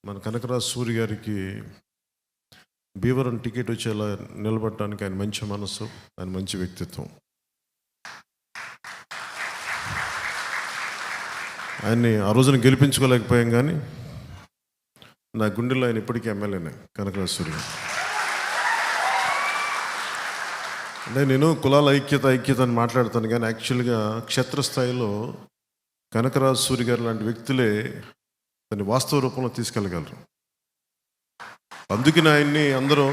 మన కనకరాజు సూరి గారికి భీవరం టికెట్ వచ్చేలా నిలబడటానికి ఆయన మంచి మనసు, ఆయన మంచి వ్యక్తిత్వం. ఆయన్ని ఆ రోజున గెలిపించుకోలేకపోయాం, కానీ నా గుండెల్లో ఆయన ఇప్పటికీ ఎమ్మెల్యేనే కనకరాజు సూరి గారు. అంటే నేను కులాల ఐక్యత అని మాట్లాడతాను, కానీ యాక్చువల్గా క్షేత్రస్థాయిలో కనకరాజు సూరి గారు లాంటి వ్యక్తులే దాన్ని వాస్తవ రూపంలో తీసుకెళ్ళగలరు. అందుకని ఆయన్ని అందరూ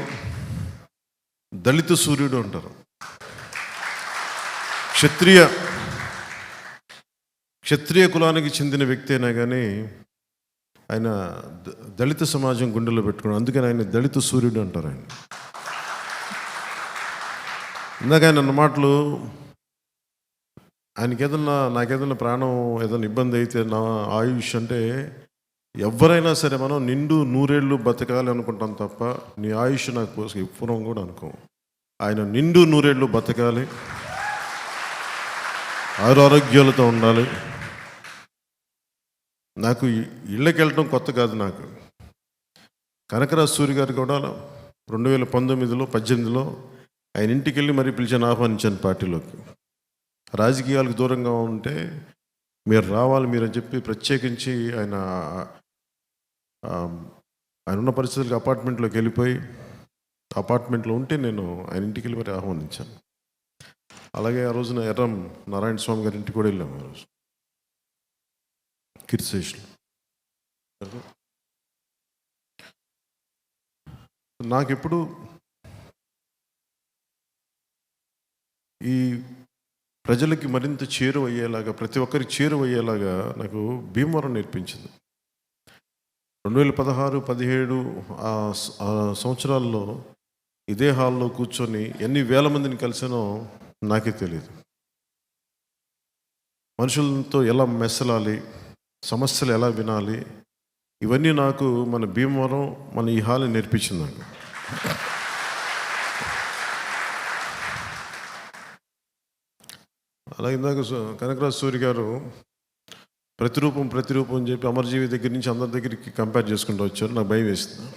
దళిత సూర్యుడు అంటారు. క్షత్రియ కులానికి చెందిన వ్యక్తి అయినా కానీ ఆయన దళిత సమాజం గుండెలో పెట్టుకున్నాడు. అందుకని ఆయన దళిత సూర్యుడు అంటారు. ఆయన ఇందాక ఆయన అన్న మాటలు, నాకేదన్నా ప్రాణం ఏదైనా ఇబ్బంది అయితే, నా ఆయుష్ అంటే ఎవరైనా సరే మనం నిండు 100 ఏళ్ళు బతకాలి అనుకుంటాం తప్ప నీ ఆయుష్ నాకు పూర్వం కూడా అనుకో. ఆయన నిండు 100 ఏళ్ళు బతకాలి, ఆరోగ్యాలతో ఉండాలి. నాకు ఇళ్ళకి వెళ్ళటం కొత్త కాదు. నాకు కనకరాజు సూరి గారు కూడా 2018లో ఆయన ఇంటికి వెళ్ళి మరీ పిలిచాను, ఆహ్వానించాను పార్టీలోకి. రాజకీయాలకు దూరంగా ఉంటే మీరు రావాలి మీరు అని చెప్పి ప్రత్యేకించి ఆయన ఉన్న పరిస్థితులకు అపార్ట్మెంట్లోకి వెళ్ళిపోయి అపార్ట్మెంట్లో ఉంటే నేను ఆయన ఇంటికి వెళ్ళి మరి ఆహ్వానించాను. అలాగే ఆ రోజున ఎర్రం నారాయణ స్వామి గారి ఇంటికి కూడా వెళ్ళాము. ఆ రోజు కీర్తిశేషులు. నాకెప్పుడు ఈ ప్రజలకి మరింత చేరువయ్యేలాగా, ప్రతి ఒక్కరికి చేరువయ్యేలాగా నాకు భీమవరం నేర్పించింది. 2016-17 సంవత్సరాల్లో ఇదే హాల్లో కూర్చొని ఎన్ని వేల మందిని కలిసానో నాకే తెలియదు. మనుషులతో ఎలా మెసలాలి, సమస్యలు ఎలా వినాలి, ఇవన్నీ నాకు మన భీమవరం, మన ఈ హాల్ నేర్పించింది నాకు. అలాగే ఇందాక కనకరాజు సూరి గారు ప్రతిరూపం అని చెప్పి అమరజీవి దగ్గర నుంచి అందరి దగ్గరికి కంపేర్ చేసుకుంటూ వచ్చారు. నాకు భయం వేస్తుంది.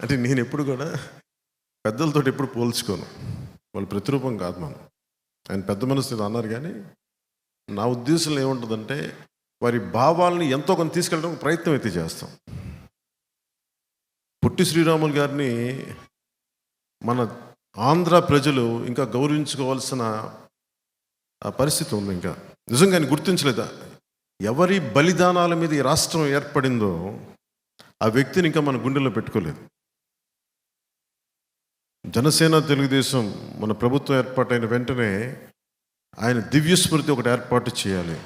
అంటే నేను ఎప్పుడు కూడా పెద్దలతో ఎప్పుడు పోల్చుకోను. వాళ్ళు ప్రతిరూపం కాదు మనం. ఆయన పెద్ద మనసు అన్నారు, కానీ నా ఉద్దేశంలో ఏముంటుందంటే వారి భావాల్ని ఎంతో కొంత తీసుకెళ్ళడానికి ప్రయత్నం అయితే చేస్తాం. పొట్టి శ్రీరాములు గారిని మన ఆంధ్ర ప్రజలు ఇంకా గౌరవించుకోవాల్సిన పరిస్థితి ఉంది. ఇంకా నిజంగా ఆయన గుర్తించలేదా? ఎవరి బలిదానాల మీద ఈ రాష్ట్రం ఏర్పడిందో ఆ వ్యక్తిని ఇంకా మన గుండెల్లో పెట్టుకోలేదు. జనసేన తెలుగుదేశం మన ప్రభుత్వం ఏర్పాటైన వెంటనే ఆయన దివ్య స్మృతి ఒకటి ఏర్పాటు చేయాలి.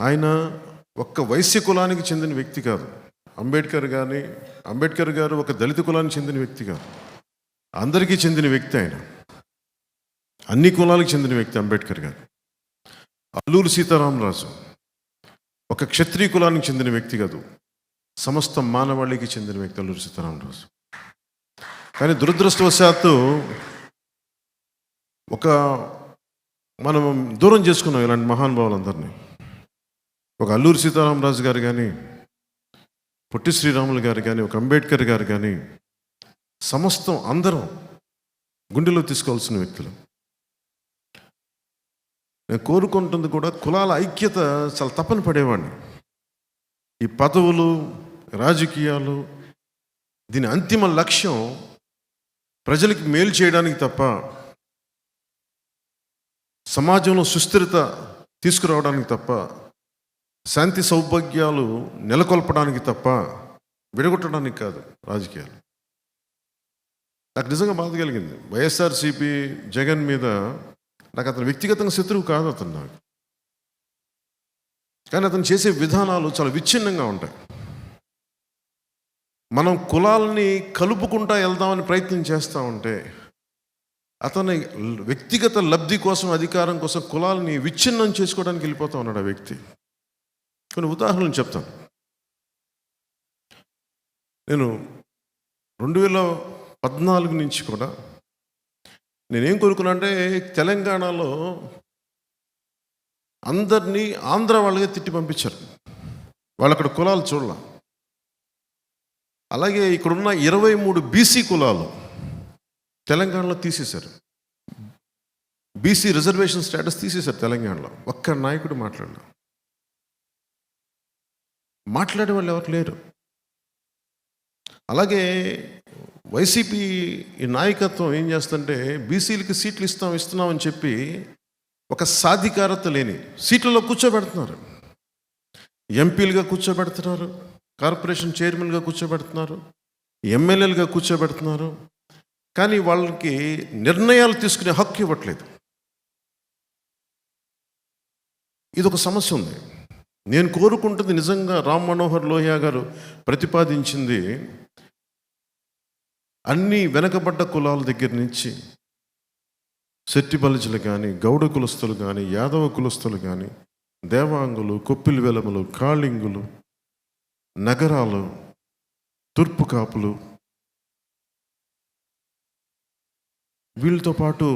ఆయన ఒక్క వైశ్య కులానికి చెందిన వ్యక్తి కాదు. అంబేద్కర్ గారు ఒక దళిత కులానికి చెందిన వ్యక్తి కాదు, అందరికీ చెందిన వ్యక్తి. ఆయన అన్ని కులాలకు చెందిన వ్యక్తి అంబేద్కర్ గారు. అల్లూరి సీతారామరాజు ఒక క్షత్రియ కులానికి చెందిన వ్యక్తి కాదు, సమస్త మానవాళికి చెందిన వ్యక్తి అల్లూరి సీతారామరాజు. కానీ దురదృష్టవశాత్తు మనం దూరం చేసుకున్నాం ఇలాంటి మహానుభావులందరినీ. ఒక అల్లూరి సీతారామరాజు గారు కానీ, పొట్టి శ్రీరాములు గారు కానీ, ఒక అంబేద్కర్ గారు కానీ, సమస్తం అందరం గుండెలో తీసుకోవాల్సిన వ్యక్తులు. నేను కోరుకుంటుంది కూడా కులాల ఐక్యత చాలా తప్పని పడేవాడిని. ఈ పదవులు, రాజకీయాలు, దీని అంతిమ లక్ష్యం ప్రజలకి మేలు చేయడానికి తప్ప, సమాజంలో సుస్థిరత తీసుకురావడానికి తప్ప, శాంతి సౌభాగ్యాలు నెలకొల్పడానికి తప్ప విడగొట్టడానికి కాదు రాజకీయాలు. నాకు నిజంగా బాధ కలిగింది. వైఎస్ఆర్సీపీ జగన్ మీద నాకు అతను వ్యక్తిగతంగా శత్రువు కాదు అతను నాకు, కానీ అతను చేసే విధానాలు చాలా విచ్ఛిన్నంగా ఉంటాయి. మనం కులాలని కలుపుకుంటా వెళ్దామని ప్రయత్నం చేస్తూ ఉంటే, అతని వ్యక్తిగత లబ్ధి కోసం, అధికారం కోసం కులాలని విచ్ఛిన్నం చేసుకోవడానికి వెళ్ళిపోతూ ఉన్నాడు ఆ వ్యక్తి. కొన్ని ఉదాహరణలు చెప్తాను. నేను 2014 నుంచి కూడా నేనేం కోరుకున్నా అంటే, తెలంగాణలో అందరినీ ఆంధ్ర వాళ్ళగా తిట్టి పంపించారు. వాళ్ళు అక్కడ కులాలు చూడాల. అలాగే ఇక్కడున్న 23 బీసీ కులాలు తెలంగాణలో తీసేశారు. బీసీ రిజర్వేషన్ స్టేటస్ తీసేశారు తెలంగాణలో. ఒక్క నాయకుడు మాట్లాడే వాళ్ళు ఎవరు లేరు. అలాగే వైసీపీ ఈ నాయకత్వం ఏం చేస్తుంటే బీసీలకి సీట్లు ఇస్తున్నామని చెప్పి ఒక సాధికారత లేని సీట్లలో కూర్చోబెడుతున్నారు. ఎంపీలుగా కూర్చోబెడుతున్నారు, కార్పొరేషన్ చైర్మన్గా కూర్చోబెడుతున్నారు, ఎమ్మెల్యేలుగా కూర్చోబెడుతున్నారు. కానీ వాళ్ళకి నిర్ణయాలు తీసుకునే హక్కు ఇవ్వట్లేదు. ఇది ఒక సమస్య ఉంది. నేను కోరుకుంటుంది నిజంగా రామ్ మనోహర్ లోహియా గారు ప్రతిపాదించింది అన్ని వెనకబడ్డ కులాల దగ్గర నుంచి శెట్టి బలిజలు కానీ, గౌడ కులస్తులు కానీ, యాదవ కులస్తులు కానీ, దేవాంగులు, కొప్పిలి వెలములు, కాళింగులు, నగరాలు, తూర్పు కాపులు, వీళ్ళతో పాటు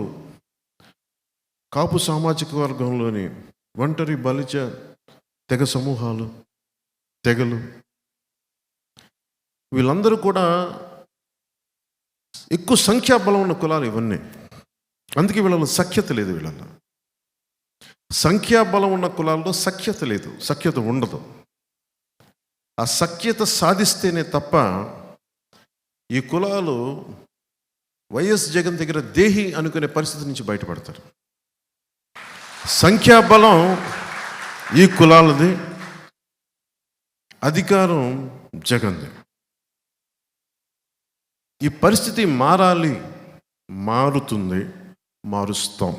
కాపు సామాజిక వర్గంలోని ఒంటరి బలిజ తెగ సమూహాలు, తెగలు, వీళ్ళందరూ కూడా ఎక్కువ సంఖ్యాబలం ఉన్న కులాలు ఇవన్నీ. అందుకే వీళ్ళలో సఖ్యత లేదు. వీళ్ళలో సంఖ్యాబలం ఉన్న కులాల్లో సఖ్యత లేదు, సఖ్యత ఉండదు. ఆ సఖ్యత సాధిస్తేనే తప్ప ఈ కులాలు వైఎస్ జగన్ దగ్గర దేహి అనుకునే పరిస్థితి నుంచి బయటపడతారు. సంఖ్యాబలం ఈ కులాలది, అధికారం జగన్ది. ఈ పరిస్థితి మారాలి, మారుతుంది, మారుస్తాం.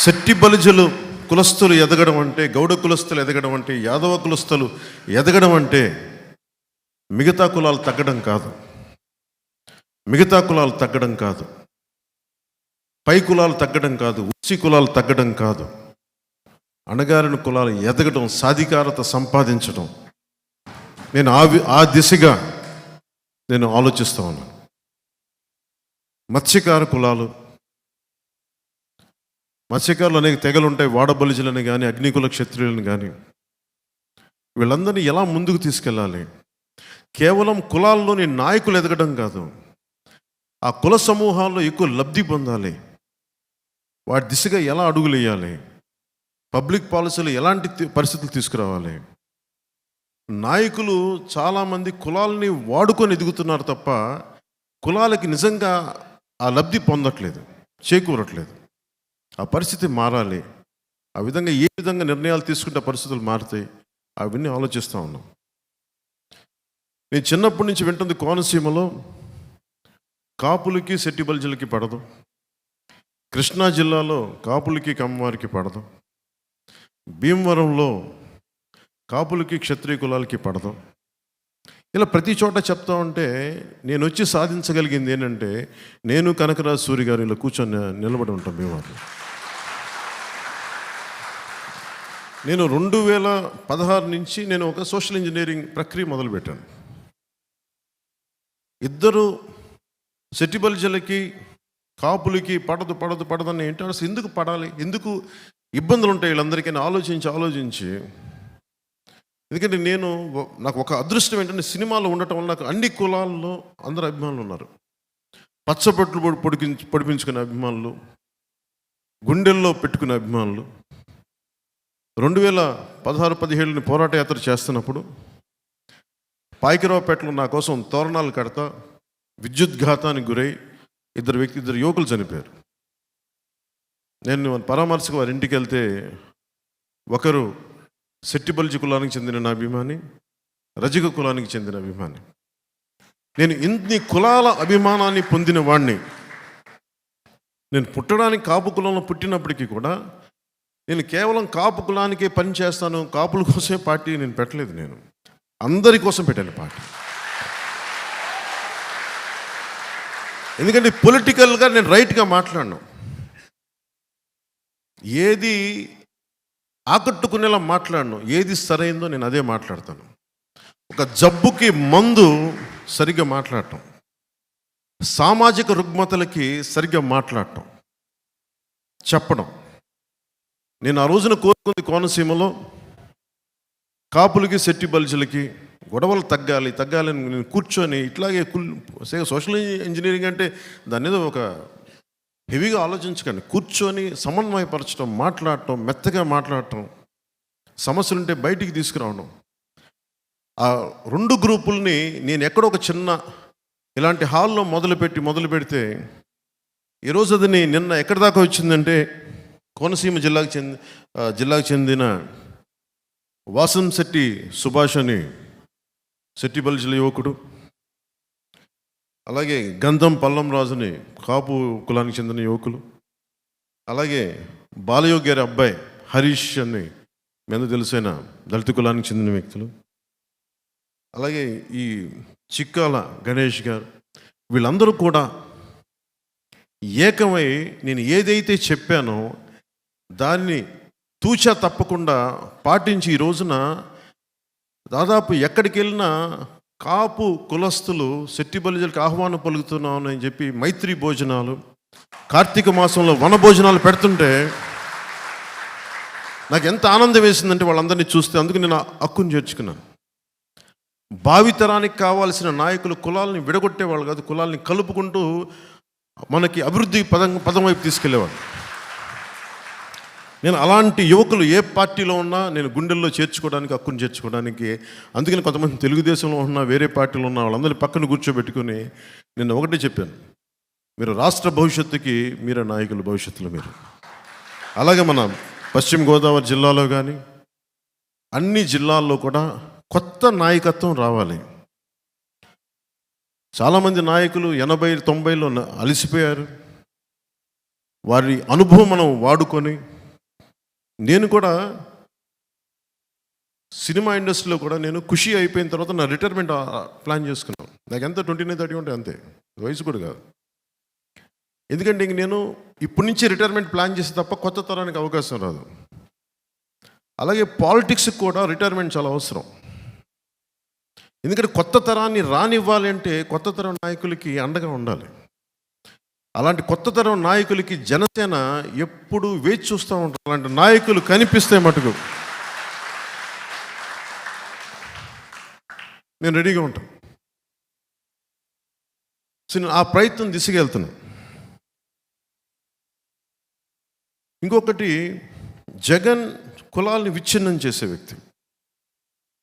శెట్టి బలిజలు కులస్తులు ఎదగడం అంటే, గౌడ కులస్తులు ఎదగడం అంటే, యాదవ కులస్తులు ఎదగడం అంటే మిగతా కులాలు తగ్గడం కాదు. మిగతా కులాలు తగ్గడం కాదు, పై కులాలు తగ్గడం కాదు, ఉచ్చి కులాలు తగ్గడం కాదు. అణగారిన కులాలు ఎదగడం, సాధికారత సంపాదించడం. నేను ఆ దిశగా నేను ఆలోచిస్తూ ఉన్నాను. మత్స్యకారులు అనేక తెగలు ఉంటాయి. వాడబలిజులని కానీ, అగ్నికుల క్షత్రియులను కానీ, వీళ్ళందరినీ ఎలా ముందుకు తీసుకెళ్ళాలి? కేవలం కులాల్లోని నాయకులు ఎదగడం కాదు, ఆ కుల సమూహాల్లో ఎక్కువ లబ్ధి పొందాలి. వాటి దిశగా ఎలా అడుగులు వేయాలి? పబ్లిక్ పాలసీలు ఎలాంటి పరిస్థితులు తీసుకురావాలి? నాయకులు చాలామంది కులాలని వాడుకొని ఎదుగుతున్నారు తప్ప కులాలకి నిజంగా ఆ లబ్ధి పొందట్లేదు, చేకూరట్లేదు. ఆ పరిస్థితి మారాలి. ఆ విధంగా ఏ విధంగా నిర్ణయాలు తీసుకుంటే పరిస్థితులు మారుతాయి, అవన్నీ ఆలోచిస్తూ ఉన్నాం. నేను చిన్నప్పటి నుంచి వింటుంది, కోనసీమలో కాపులకి శెట్టి బలిజలకి పడదు, కృష్ణా జిల్లాలో కాపులకి కమ్మవారికి పడదు, భీమవరంలో కాపులకి క్షత్రియ కులాలకి పడదు. ఇలా ప్రతి చోట చెప్తా ఉంటే నేను వచ్చి సాధించగలిగింది ఏంటంటే, నేను కనకరాజు సూరి గారు ఇలా కూర్చొని నిలబడి ఉంటాం భీమవరం. నేను 2016 నుంచి నేను ఒక సోషల్ ఇంజనీరింగ్ ప్రక్రియ మొదలుపెట్టాను. ఇద్దరు శెట్టి బలిజలకి కాపులకి పడదని ఏంటంటే, ఎందుకు పడాలి, ఎందుకు ఇబ్బందులు ఉంటాయి వీళ్ళందరికీ ఆలోచించి, ఎందుకంటే నాకు ఒక అదృష్టం ఏంటంటే, సినిమాలో ఉండటం వల్ల నాకు అన్ని కులాల్లో అందరు అభిమానులు ఉన్నారు. పచ్చబొట్లు పొడిపించుకునే అభిమానులు, గుండెల్లో పెట్టుకునే అభిమానులు. 2016-17 పోరాట యాత్ర చేస్తున్నప్పుడు పాయకరావుపేటలో నా కోసం తోరణాలు కడతా విద్యుద్ఘాతానికి గురై ఇద్దరు యువకులు చనిపోయారు. నేను పరామర్శకు వారి ఇంటికి వెళ్తే, ఒకరు శెట్టి బలిజ కులానికి చెందిన నా అభిమాని, రజక కులానికి చెందిన అభిమాని. నేను ఇన్ని కులాల అభిమానాన్ని పొందిన వాడిని. నేను పుట్టడానికి కాపు కులంలో పుట్టినప్పటికీ కూడా నేను కేవలం కాపు కులానికే పని చేస్తాను, కాపుల కోసమే పార్టీ నేను పెట్టలేదు. నేను అందరి కోసం పెట్టాను పార్టీ. ఎందుకంటే పొలిటికల్గా నేను రైట్గా మాట్లాడను, ఏది ఆకట్టుకునేలా మాట్లాడను, ఏది సరైందో నేను అదే మాట్లాడతాను. ఒక జబ్బుకి మందు సరిగ్గా మాట్లాడటం, సామాజిక రుగ్మతలకి సరిగ్గా మాట్లాడటం, చెప్పడం. నేను ఆ రోజున కోరుకుంది కోనసీమలో కాపులకి సెట్టి బల్జులకి గొడవలు తగ్గాలని నేను కూర్చొని ఇట్లాగే సోషల్ ఇంజనీరింగ్ అంటే దాని మీద ఒక హెవీగా ఆలోచించకండి. కూర్చొని సమన్వయపరచడం, మాట్లాడటం, మెత్తగా మాట్లాడటం, సమస్యలుంటే బయటికి తీసుకురావడం. ఆ రెండు గ్రూపుల్ని నేను ఎక్కడో ఒక చిన్న ఇలాంటి హాల్లో మొదలు పెడితే ఈరోజు అది నిన్న ఎక్కడి దాకా వచ్చిందంటే కోనసీమ జిల్లాకు చెందిన వాసంశెట్టి సుభాష్ అని శెట్టి బల్జుల యువకుడు, అలాగే గంధం పల్లం రాజుని కాపు కులానికి చెందిన యువకులు, అలాగే బాలయోగి గారి అబ్బాయి హరీష్ అని మీద తెలిసిన దళిత కులానికి చెందిన వ్యక్తులు, అలాగే ఈ చిక్కాల గణేష్ గారు, వీళ్ళందరూ కూడా ఏకమై నేను ఏదైతే చెప్పానో దాన్ని తూచా తప్పకుండా పాటించి ఈ రోజున దాదాపు ఎక్కడికి వెళ్ళినా కాపు కులస్తులు శెట్టి బలిజలకు ఆహ్వానం పలుకుతున్నాను అని చెప్పి మైత్రి భోజనాలు, కార్తీక మాసంలో వన భోజనాలు పెడుతుంటే నాకు ఎంత ఆనందం వేసిందంటే వాళ్ళందరినీ చూస్తే. అందుకు నేను హక్కును చేర్చుకున్నాను. భావితరానికి కావాల్సిన నాయకులు కులాలని విడగొట్టేవాళ్ళు కాదు, కులాలని కలుపుకుంటూ మనకి అభివృద్ధి పదం వైపు తీసుకెళ్లేవాడు. నేను అలాంటి యువకులు ఏ పార్టీలో ఉన్నా నేను గుండెల్లో చేర్చుకోవడానికి, హక్కును చేర్చుకోవడానికి. అందుకని కొంతమంది తెలుగుదేశంలో ఉన్నా వేరే పార్టీలో ఉన్న వాళ్ళందరినీ పక్కన కూర్చోబెట్టుకుని నేను ఒకటే చెప్పాను, మీరు రాష్ట్ర భవిష్యత్తుకి మీరే నాయకులు, భవిష్యత్తులో మీరు. అలాగే మన పశ్చిమ గోదావరి జిల్లాలో కానీ అన్ని జిల్లాల్లో కూడా కొత్త నాయకత్వం రావాలి. చాలామంది నాయకులు 80, 90లో అలసిపోయారు. వారి అనుభవం మనం వాడుకొని, నేను కూడా సినిమా ఇండస్ట్రీలో కూడా నేను ఖుషి అయిపోయిన తర్వాత నా రిటైర్మెంట్ ప్లాన్ చేసుకున్నాను. నాకు ఎంత 29, 30 ఉంటే అంతే, వయసు కూడా కాదు. ఎందుకంటే ఇంక నేను ఇప్పటి నుంచి రిటైర్మెంట్ ప్లాన్ చేస్తే తప్ప కొత్త తరానికి అవకాశం రాదు. అలాగే పాలిటిక్స్కి కూడా రిటైర్మెంట్ చాలా అవసరం. ఎందుకంటే కొత్త తరాన్ని రానివ్వాలి అంటే కొత్త తరం నాయకులకి అండగా ఉండాలి. అలాంటి కొత్త తరం నాయకులకి జనసేన ఎప్పుడు వేచి చూస్తూ ఉంటారు. అలాంటి నాయకులు కనిపిస్తే మటుకు నేను రెడీగా ఉంటాను. సో నేను ఆ ప్రయత్నం దిశగా వెళ్తున్నాను. ఇంకొకటి, జగన్ కులాల్ని విచ్ఛిన్నం చేసే వ్యక్తి.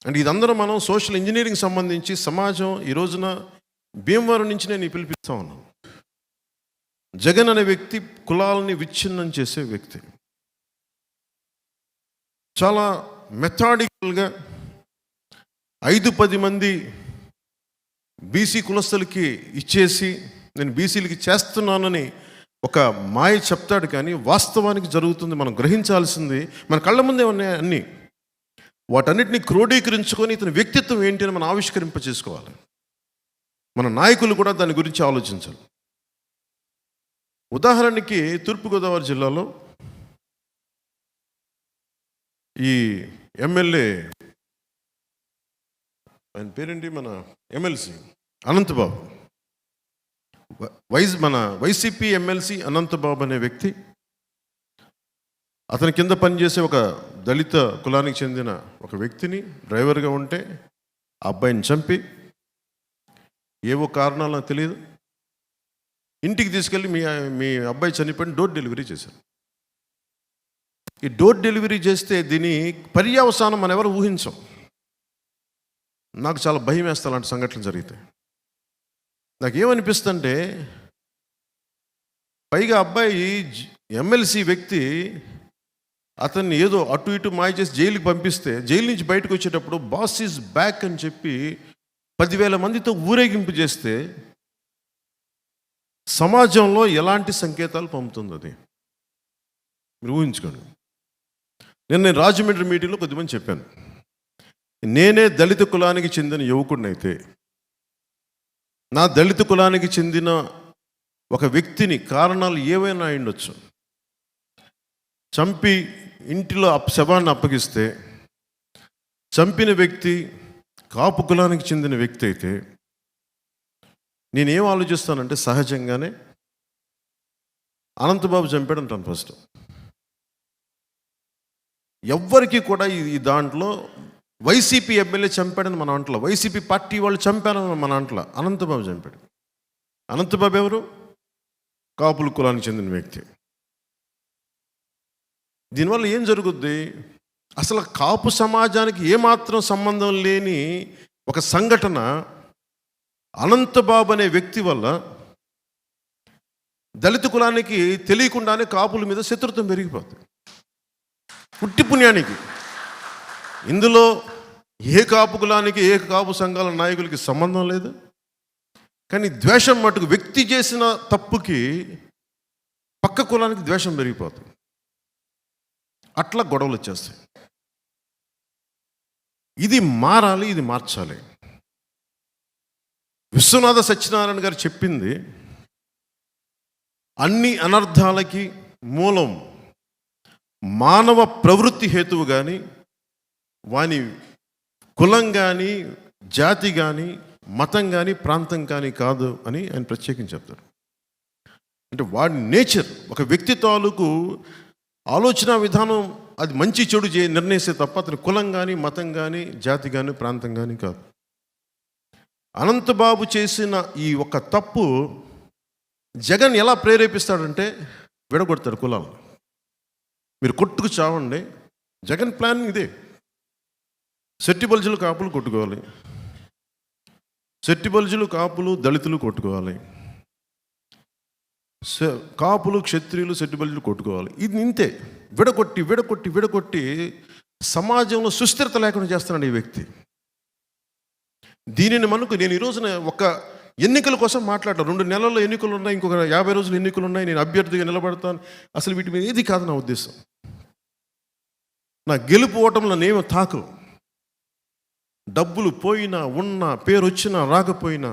అంటే ఇదందరూ మనం సోషల్ ఇంజనీరింగ్ సంబంధించి సమాజం ఈ రోజున భీమవరం నుంచి నేను పిలిపిస్తా ఉన్నాను. జగన్ అనే వ్యక్తి కులాలని విచ్ఛిన్నం చేసే వ్యక్తి. చాలా మెథాడికల్గా 5-10 మంది బీసీ కులస్తులకి ఇచ్చేసి నేను బీసీలకి చేస్తున్నానని ఒక మాయ చెప్తాడు, కానీ వాస్తవానికి జరుగుతుంది మనం గ్రహించాల్సింది మన కళ్ళ ముందే ఉన్నాయి అన్నీ. వాటన్నిటిని క్రోడీకరించుకొని ఇతని వ్యక్తిత్వం ఏంటి అని మనం ఆవిష్కరింప చేసుకోవాలి. మన నాయకులు కూడా దాని గురించి ఆలోచించాలి. ఉదాహరణకి తూర్పుగోదావరి జిల్లాలో ఈ ఎమ్మెల్యే, ఆయన పేరేంటి, మన ఎమ్మెల్సీ అనంతబాబు, మన వైసీపీ ఎమ్మెల్సీ అనంతబాబు అనే వ్యక్తి, అతని కింద పనిచేసే ఒక దళిత కులానికి చెందిన ఒక వ్యక్తిని డ్రైవర్గా ఉంటే ఆ అబ్బాయిని చంపి ఏవో కారణాలు నాకు తెలియదు ఇంటికి తీసుకెళ్ళి మీ అబ్బాయి చనిపోయిన డోర్ డెలివరీ చేశారు. ఈ డోర్ డెలివరీ చేస్తే దీని పర్యవసానం మనం ఎవరు ఊహించాం. నాకు చాలా భయం వేస్తా అలాంటి సంఘటనలు జరిగితే. నాకేమనిపిస్తుంటే, పైగా అబ్బాయి ఎమ్మెల్సీ వ్యక్తి అతన్ని ఏదో అటు ఇటు మాయ చేసి జైలుకి పంపిస్తే, జైలు నుంచి బయటకు వచ్చేటప్పుడు బాస్ ఈజ్ బ్యాక్ అని చెప్పి 10,000 మందితో ఊరేగింపు చేస్తే సమాజంలో ఎలాంటి సంకేతాలు పంపుతుంది అది మీరు ఊహించుకోండి. నేను రాజమండ్రి మీటింగ్లో కొద్దిమంది చెప్పాను, నేనే దళిత కులానికి చెందిన యువకుడినైతే నా దళిత కులానికి చెందిన ఒక వ్యక్తిని కారణాలు ఏవైనా అయ్యుండొచ్చు చంపి ఇంటిలో శవాన్ని అప్పగిస్తే, చంపిన వ్యక్తి కాపు కులానికి చెందిన వ్యక్తి అయితే నేనేం ఆలోచిస్తానంటే, సహజంగానే అనంతబాబు చంపాడు అంటాను ఫస్ట్. ఎవ్వరికి కూడా ఈ దాంట్లో వైసీపీ ఎమ్మెల్యే చంపాడని మన అంటలో, వైసీపీ పార్టీ వాళ్ళు చంపారని మన అంటలో. అనంతబాబు చంపాడు. అనంతబాబు ఎవరు? కాపుల కులానికి చెందిన వ్యక్తి. దీనివల్ల ఏం జరుగుద్ది? అసలు కాపు సమాజానికి ఏమాత్రం సంబంధం లేని ఒక సంఘటన అనంతబాబు అనే వ్యక్తి వల్ల దళిత కులానికి తెలియకుండానే కాపుల మీద శత్రుత్వం పెరిగిపోతుంది. పుట్టి పుణ్యానికి ఇందులో ఏ కాపు కులానికి ఏ కాపు సంఘాల నాయకులకి సంబంధం లేదు. కానీ ద్వేషం మటుకు వ్యక్తి చేసిన తప్పుకి పక్క కులానికి ద్వేషం పెరిగిపోతుంది. అట్లా గొడవలు వచ్చేస్తాయి. ఇది మారాలి, ఇది మార్చాలి. విశ్వనాథ సత్యనారాయణ గారు చెప్పింది అన్ని అనర్థాలకి మూలం మానవ ప్రవృత్తి హేతువు కానీ, వాని కులం కానీ, జాతి కానీ, మతం కానీ, ప్రాంతం కానీ కాదు అని ఆయన ప్రత్యేకించి చెప్తారు. అంటే వాడి నేచర్, ఒక వ్యక్తి తాలూకు ఆలోచన విధానం అది మంచి చెడు నిర్ణయిస్తే తప్ప అతని కులం కానీ, మతం కానీ, జాతి కానీ, ప్రాంతం కానీ కాదు. అనంతబాబు చేసిన ఈ ఒక తప్పు జగన్ ఎలా ప్రేరేపిస్తాడంటే విడగొడతాడు కులాలు. మీరు కొట్టుకు చావండి. జగన్ ప్లాన్ ఇదే. సెట్టి బల్జులు కాపులు కొట్టుకోవాలి, సెట్టి బల్జులు కాపులు దళితులు కొట్టుకోవాలి, కాపులు క్షత్రియులు సెట్టి బల్జులు కొట్టుకోవాలి. ఇది ఇంతే. విడగొట్టి విడగొట్టి విడగొట్టి సమాజంలో సుస్థిరత లేకుండా చేస్తున్నాడు ఈ వ్యక్తి. దీనిని మనకు నేను ఈ రోజున ఒక ఎన్నికల కోసం మాట్లాడతాను. 2 నెలల్లో ఎన్నికలు ఉన్నాయి, ఇంకొక 50 రోజులు ఎన్నికలు ఉన్నాయి, నేను అభ్యర్థిగా నిలబడతాను. అసలు వీటి మీద ఏది కాదు నా ఉద్దేశం. నా గెలుపు ఓటంలో నేమో తాకు. డబ్బులు పోయినా, ఉన్నా, పేరు వచ్చినా రాకపోయినా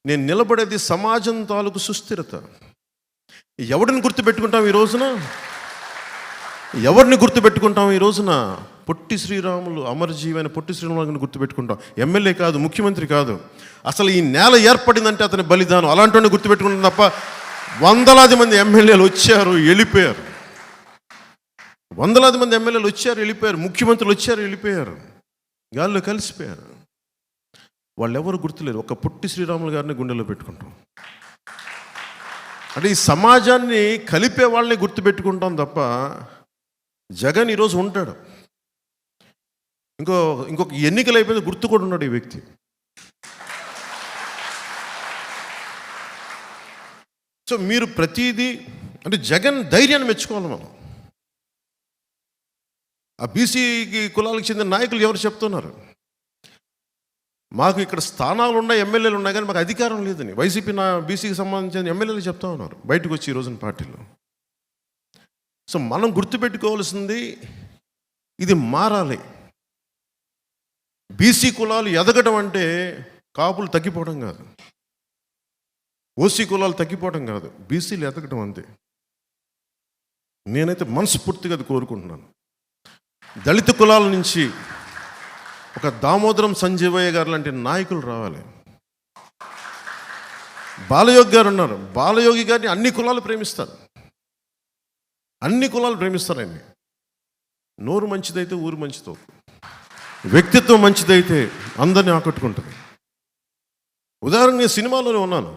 నేను నిలబడేది సమాజం తాలూకు సుస్థిరత. ఎవరిని గుర్తుపెట్టుకుంటాం ఈ రోజున? ఎవరిని గుర్తుపెట్టుకుంటాం ఈ రోజున? పొట్టి శ్రీరాములు, అమరజీవైన పొట్టి శ్రీరాములు గుర్తుపెట్టుకుంటాం. ఎమ్మెల్యే కాదు, ముఖ్యమంత్రి కాదు. అసలు ఈ నేల ఏర్పడిందంటే అతని బలిదానం. అలాంటి గుర్తుపెట్టుకుంటాం తప్ప వందలాది మంది ఎమ్మెల్యేలు వచ్చారు, వెళ్ళిపోయారు. వందలాది మంది ఎమ్మెల్యేలు వచ్చారు, వెళ్ళిపోయారు. ముఖ్యమంత్రులు వచ్చారు, వెళ్ళిపోయారు. గాల్లో కలిసిపోయారు. వాళ్ళు ఎవరు గుర్తులేరు. ఒక పొట్టి శ్రీరాములు గారిని గుండెలో పెట్టుకుంటాం. అంటే ఈ సమాజాన్ని కలిపే వాళ్ళని గుర్తుపెట్టుకుంటాం తప్ప జగన్ ఈరోజు ఉంటాడు. ఇంకొక ఎన్నికలు అయిపోయింది, గుర్తు కూడా ఉన్నాడు ఈ వ్యక్తి. సో మీరు ప్రతిదీ అంటే జగన్ ధైర్యాన్ని మెచ్చుకోవాలి మనం. ఆ బీసీకి కులాలకు చెందిన నాయకులు ఎవరు చెప్తున్నారు? మాకు ఇక్కడ స్థానాలు ఉన్నాయి, ఎమ్మెల్యేలు ఉన్నాయి, కానీ మాకు అధికారం లేదని వైసీపీ బీసీకి సంబంధించిన ఎమ్మెల్యేలు చెప్తా ఉన్నారు బయటకు వచ్చి ఈ రోజున పార్టీలో. సో మనం గుర్తుపెట్టుకోవాల్సింది ఇది మారాలి. బీసీ కులాలు ఎదగడం అంటే కాపులు తగ్గిపోవడం కాదు, ఓసీ కులాలు తగ్గిపోవడం కాదు, బీసీలు ఎదగడం అంతే. నేనైతే మనస్ఫూర్తిగా అది కోరుకుంటున్నాను. దళిత కులాల నుంచి ఒక దామోదరం సంజీవయ్య గారు లాంటి నాయకులు రావాలి. బాలయోగి గారు ఉన్నారు. బాలయోగి గారిని అన్ని కులాలు ప్రేమిస్తారు, అన్ని కులాలు ప్రేమిస్తారు. ఆయన్ని నోరు మంచిదైతే ఊరు మంచితో, వ్యక్తిత్వం మంచిదైతే అందరినీ ఆకట్టుకుంటుంది. ఉదాహరణ నేను సినిమాలోనే ఉన్నాను.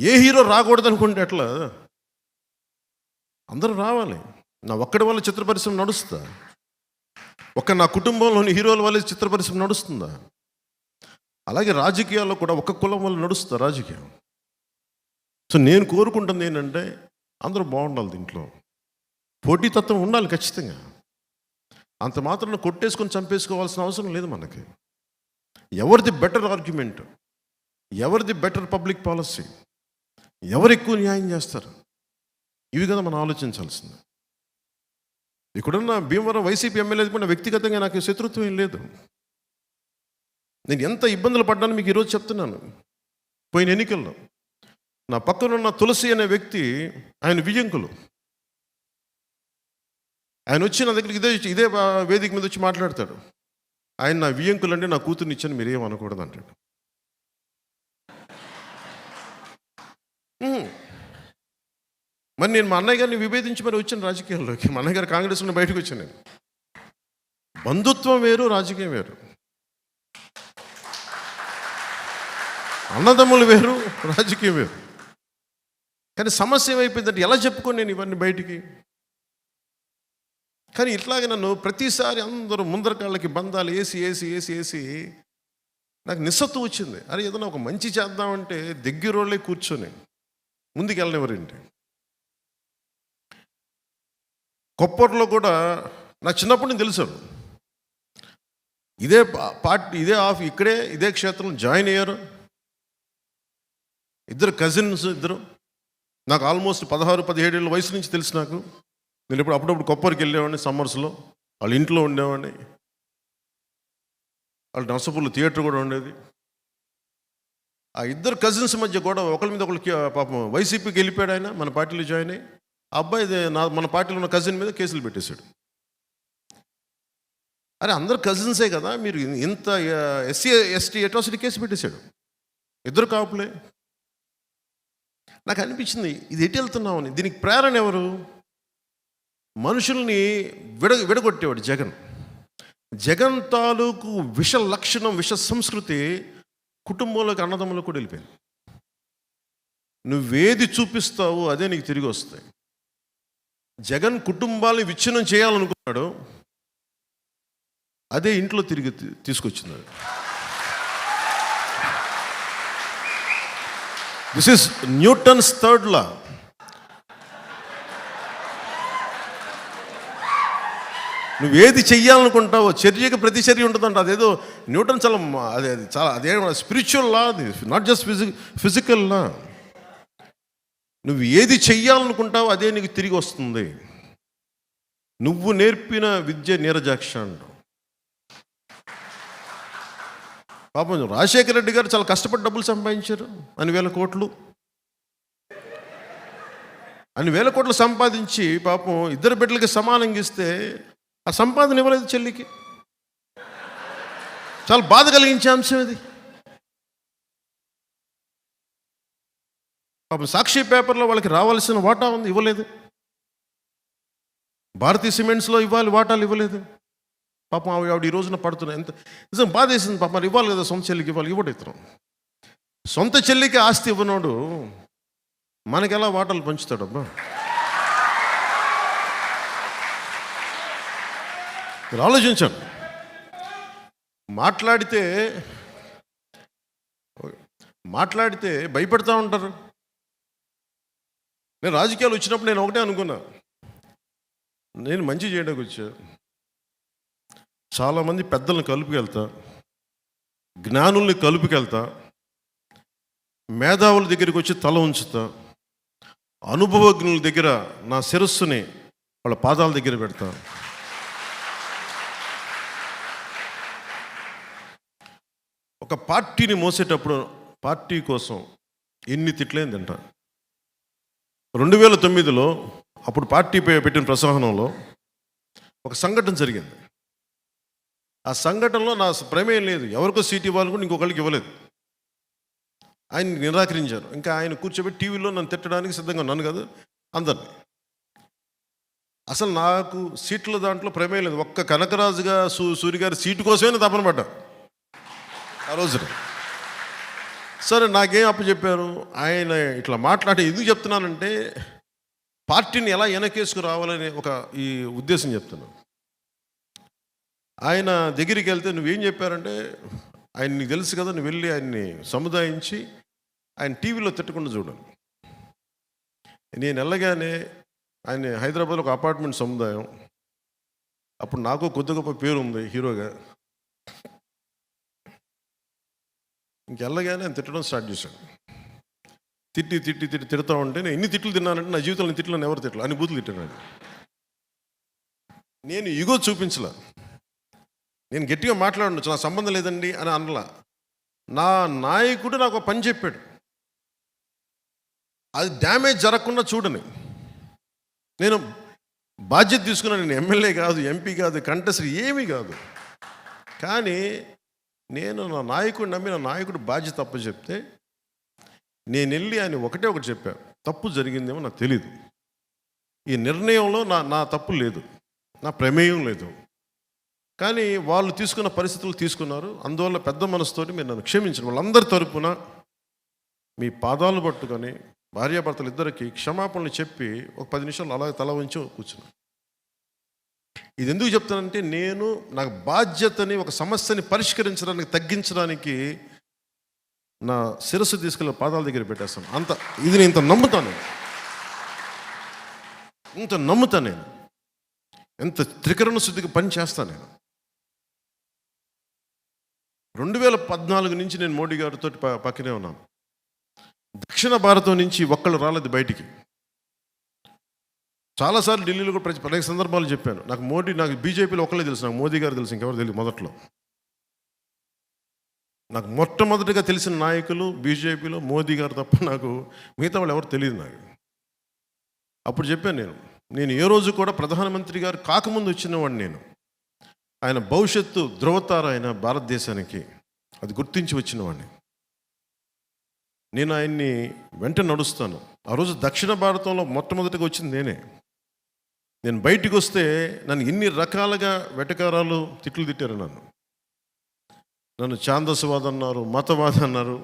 ఏ హీరో రాకూడదు అనుకుంటే ఎట్లా? అందరూ రావాలి. నా ఒక్కడి వల్ల చిత్ర పరిశ్రమ నడుస్తుందా? నా కుటుంబంలోని హీరోల వల్ల చిత్ర పరిశ్రమ నడుస్తుందా? అలాగే రాజకీయాల్లో కూడా ఒక కులం వల్ల నడుస్తుందా రాజకీయం? సో నేను కోరుకుంటుంది ఏంటంటే అందరూ బాగుండాలి. దీంట్లో పోటీతత్వం ఉండాలి ఖచ్చితంగా. అంత మాత్రం కొట్టేసుకొని చంపేసుకోవాల్సిన అవసరం లేదు మనకి. ఎవరిది బెటర్ ఆర్గ్యుమెంట్, ఎవరిది బెటర్ పబ్లిక్ పాలసీ, ఎవరు ఎక్కువ న్యాయం చేస్తారు, ఇవి కదా మనం ఆలోచించాల్సింది. ఇక్కడున్న భీమవరం వైసీపీ ఎమ్మెల్యే కూడా వ్యక్తిగతంగా నాకు శత్రుత్వం ఏం లేదు. నేను ఎంత ఇబ్బందులు పడ్డానో మీకు ఈరోజు చెప్తున్నాను. పోయిన ఎన్నికల్లో నా పక్కనున్న తులసి అనే వ్యక్తి, ఆయన వియ్యంకులు, ఆయన వచ్చి నా దగ్గరికి ఇదే వేదిక మీద వచ్చి మాట్లాడతాడు. ఆయన నా వియ్యంకులు అంటే నా కూతుర్ని ఇచ్చాను, మీరేం అనకూడదు అంటాడు. మరి నేను మా అన్నయ్య గారిని విభేదించి మరి వచ్చాను రాజకీయాల్లోకి. మా అన్నయ్య గారు కాంగ్రెస్ నుండి బయటకు వచ్చాను నేను. బంధుత్వం వేరు, రాజకీయం వేరు. అన్నదమ్ములు వేరు, రాజకీయం వేరు. కానీ సమస్య ఏమైపోయిందంటే ఎలా చెప్పుకొని నేను ఇవన్నీ బయటికి. కానీ ఇట్లాగే నన్ను ప్రతిసారి అందరూ ముందర కాళ్ళకి బంధాలు వేసి వేసి వేసి వేసి నాకు నిస్సత్తు వచ్చింది. అరే ఏదైనా ఒక మంచి చేద్దామంటే దగ్గరోళ్ళే కూర్చొని ముందుకు వెళ్ళనివ్వరేంటి. కొప్పట్లో కూడా నాకు చిన్నప్పటి నుంచి తెలుసు. ఇదే పార్టీ, ఇదే క్షేత్రంలో జాయిన్ అయ్యారు ఇద్దరు కజిన్స్. నాకు ఆల్మోస్ట్ 16-17 ఏళ్ళ వయసు నుంచి తెలుసు నాకు. నేను అప్పుడప్పుడు కొప్పరికి వెళ్ళేవాడిని సమ్మర్స్లో. వాళ్ళ ఇంట్లో ఉండేవాడిని. వాళ్ళ నర్సపూర్లో థియేటర్ కూడా ఉండేది. ఆ ఇద్దరు కజిన్స్ మధ్య కూడా ఒకరి మీద ఒకరికి పాపం వైసీపీకి వెళ్ళిపోయాడు ఆయన, మన పార్టీలో జాయిన్ అయ్యి. ఆ అబ్బాయి మన పార్టీలో ఉన్న కజిన్ మీద కేసులు పెట్టేశాడు. అరే అందరు కజిన్సే కదా, మీరు ఇంత SC/ST అట్రాసిటీ కేసు పెట్టేశాడు. ఇద్దరు కాపులే. నాకు అనిపించింది ఇది ఎటు వెళ్తున్నామని. దీనికి ప్రేరణ ఎవరు? మనుషుల్ని విడగొట్టేవాడు జగన్. జగన్ తాలూకు విష లక్షణం, విష సంస్కృతి కుటుంబంలోకి, అన్నదమ్ములకు కూడా వెళ్ళిపోయింది. నువ్వేది చూపిస్తావో అదే నీకు తిరిగి వస్తాయి. జగన్ కుటుంబాన్ని విచ్ఛిన్నం చేయాలనుకున్నాడు, అదే ఇంట్లో తిరిగి తీసుకొచ్చింది. This is Newton's third law. నువ్వేది చెయ్యాలనుకుంటావో చర్యకి ప్రతిచర్య ఉంటుందంట. అదేదో న్యూటన్ అదే స్పిరిచువల్ లా, అది నాట్ జస్ట్ ఫిజికల్ లా. నువ్వు ఏది చెయ్యాలనుకుంటావో అదే నీకు తిరిగి వస్తుంది. నువ్వు నేర్పిన విద్య నీరజాక్ష అంటావు. పాపం రాజశేఖర రెడ్డి గారు చాలా కష్టపడి డబ్బులు సంపాదించారు. అన్ని వేల కోట్లు సంపాదించి పాపం ఇద్దరు బిడ్డలకి సమానంగా ఇస్తే ఆ సంపాదన ఇవ్వలేదు చెల్లికి. చాలా బాధ కలిగించే అంశం ఇది. పాపం సాక్షి పేపర్లో వాళ్ళకి రావాల్సిన వాటా ఉంది, ఇవ్వలేదు. భారతీయ సిమెంట్స్లో ఇవ్వాలి వాటాలు, ఇవ్వలేదు. పాపం ఆవిడ ఈ రోజున పడుతున్నాయి. ఎంత నిజం బాధ వేసింది. పాపం మరి ఇవ్వాలి కదా, సొంత చెల్లికి ఇవ్వాలి, ఇవ్వడు ఇతరం. సొంత చెల్లికి ఆస్తి ఇవ్వనోడు మనకి ఎలా వాటాలు పంచుతాడబ్బా? మీరు ఆలోచించండి. మాట్లాడితే భయపెడతా ఉంటారు. నేను రాజకీయాలు వచ్చినప్పుడు నేను ఒకటే అనుకున్నా, నేను మంచి చేయడానికి వచ్చా. చాలామంది పెద్దలను కలుపుకెళ్తా, జ్ఞానుల్ని కలుపుకెళ్తా, మేధావుల దగ్గరికి వచ్చి తల ఉంచుతా, అనుభవజ్ఞుల దగ్గర నా శిరస్సుని వాళ్ళ పాదాల దగ్గర పెడతా. ఒక పార్టీని మోసేటప్పుడు పార్టీ కోసం ఎన్ని తిట్లేని తింటా. 2009లో అప్పుడు పార్టీ పెట్టిన ప్రసాహనంలో ఒక సంఘటన జరిగింది. ఆ సంఘటనలో నా ప్రమేయం లేదు. ఎవరికో సీట్ ఇవ్వాలి కూడా ఇంకొకరికి ఇవ్వలేదు. ఆయన నిరాకరించారు. ఇంకా ఆయన కూర్చోబెట్టి టీవీలో నన్ను తిట్టడానికి సిద్ధంగా, నన్ను కాదు అందరినీ. అసలు నాకు సీట్ల దాంట్లో ప్రమేయం లేదు. ఒక్క కనకరాజుగా సూరి గారి సీటు కోసమే తపన పడ్డా ఆ రోజున. సరే, నాకేం అప్పచెప్పారు, ఆయన ఇట్లా మాట్లాడి ఎందుకు చెప్తున్నానంటే పార్టీని ఎలా వెనకేసుకు రావాలనే ఒక ఈ ఉద్దేశం చెప్తున్నాను. ఆయన దగ్గరికి వెళ్తే నువ్వేం చెప్పారంటే, ఆయన నీకు తెలుసు కదా, నువ్వు వెళ్ళి ఆయన్ని సముదాయించి ఆయన టీవీలో తిట్టకుండా చూడండి. నేను వెళ్ళగానే ఆయన హైదరాబాద్లో ఒక అపార్ట్మెంట్ సముదాయం, అప్పుడు నాకు కొద్ది గొప్ప పేరు ఉంది హీరోగా. ఇంకెళ్ళగానే ఆయన తిట్టడం స్టార్ట్ చేశాడు. తిడతా ఉంటే నేను ఎన్ని తిట్లు తిన్నానంటే నా జీవితంలో తిట్లు ఎవరు తిట్టలు అన్ని బూతులు తిట్టాను. నేను ఇగో చూపించలా, నేను గట్టిగా మాట్లాడచ్చు, నా సంబంధం లేదండి అని అనలా. నా నాయకుడు నాకు పని చెప్పాడు, అది డ్యామేజ్ జరగకుండా చూడని నేను బాధ్యత తీసుకున్నాను. నేను ఎమ్మెల్యే కాదు, ఎంపీ కాదు, కంటెస్టర్ ఏమీ కాదు. కానీ నేను నా నాయకుడు నమ్మి నా నాయకుడు బాధ్యత తప్ప చెప్తే నేను వెళ్ళి ఆయన ఒకటి చెప్పాను, తప్పు జరిగిందేమో నాకు తెలీదు, ఈ నిర్ణయంలో నా తప్పు లేదు, నా ప్రమేయం లేదు. కానీ వాళ్ళు తీసుకున్న పరిస్థితులు తీసుకున్నారు. అందువల్ల పెద్ద మనసుతోటి మీరు నన్ను క్షమించండి. వాళ్ళందరి తరపున మీ పాదాలు పట్టుకొని భార్యాభర్తలు ఇద్దరికి క్షమాపణలు చెప్పి ఒక 10 నిమిషాలు అలాగే తల వంచి కూర్చున్నాను. ఇది ఎందుకు చెప్తానంటే, నాకు బాధ్యతని, ఒక సమస్యని పరిష్కరించడానికి, తగ్గించడానికి నా శిరస్సు తీసుకెళ్ళి పాదాల దగ్గర పెట్టేస్తాను. ఇది నేను ఇంత నమ్ముతాను, నేను ఎంత త్రికరణ శుద్ధికి పని చేస్తాను. నేను 2014 నుంచి నేను మోడీ గారితో పక్కనే ఉన్నాను. దక్షిణ భారతం నుంచి ఒక్కళ్ళు రాలేదు బయటికి. చాలాసార్లు ఢిల్లీలో కూడా అనేక సందర్భాలు చెప్పాను. నాకు బీజేపీలో ఒకళ్ళే తెలుసు, నాకు మోదీ గారు తెలుసు, ఇంకెవరు తెలియదు. మొదట్లో నాకు మొట్టమొదటిగా తెలిసిన నాయకులు బీజేపీలో మోదీ గారు తప్ప నాకు మిగతా వాళ్ళు ఎవరు తెలియదు. నాకు అప్పుడు చెప్పాను, నేను ఏ రోజు కూడా ప్రధానమంత్రి గారు కాకముందు వచ్చినవాడిని. ఆయన భవిష్యత్తు ధృవతార ఆయన భారతదేశానికి, అది గుర్తించి వచ్చినవాడిని. నేను ఆయన్ని వెంట నడుస్తాను. ఆ రోజు దక్షిణ భారతంలో మొట్టమొదటిగా వచ్చింది నేనే. నేను బయటికి వస్తే నన్ను ఎన్ని రకాలుగా వెటకారాలు, తిట్లు తిట్టారు. నన్ను ఛాందసవాద అన్నారు, మతవాద అన్నారు.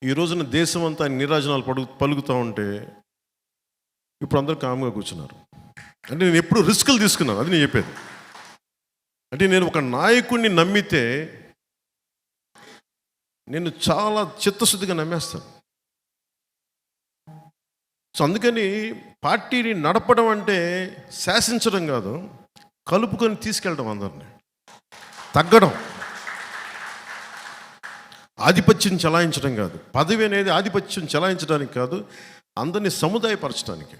ఈ రోజున దేశం అంతా ఆయన నీరాజనాలు పలుకుతూ ఉంటే ఇప్పుడు అందరూ కామ్గా కూర్చున్నారు. అంటే నేను ఎప్పుడు రిస్కులు తీసుకున్నాను, అది నేను చెప్పేది. అంటే నేను ఒక నాయకుడిని నమ్మితే నేను చాలా చిత్తశుద్ధిగా నమ్మేస్తాను. సో అందుకని పార్టీని నడపడం అంటే శాసించడం కాదు, కలుపుకొని తీసుకెళ్ళడం, అందరినీ తగ్గడం, ఆధిపత్యం చెలాయించడం కాదు. పదవి అనేది ఆధిపత్యం చెలాయించడానికి కాదు, అందరినీ సముదాయపరచడానికి,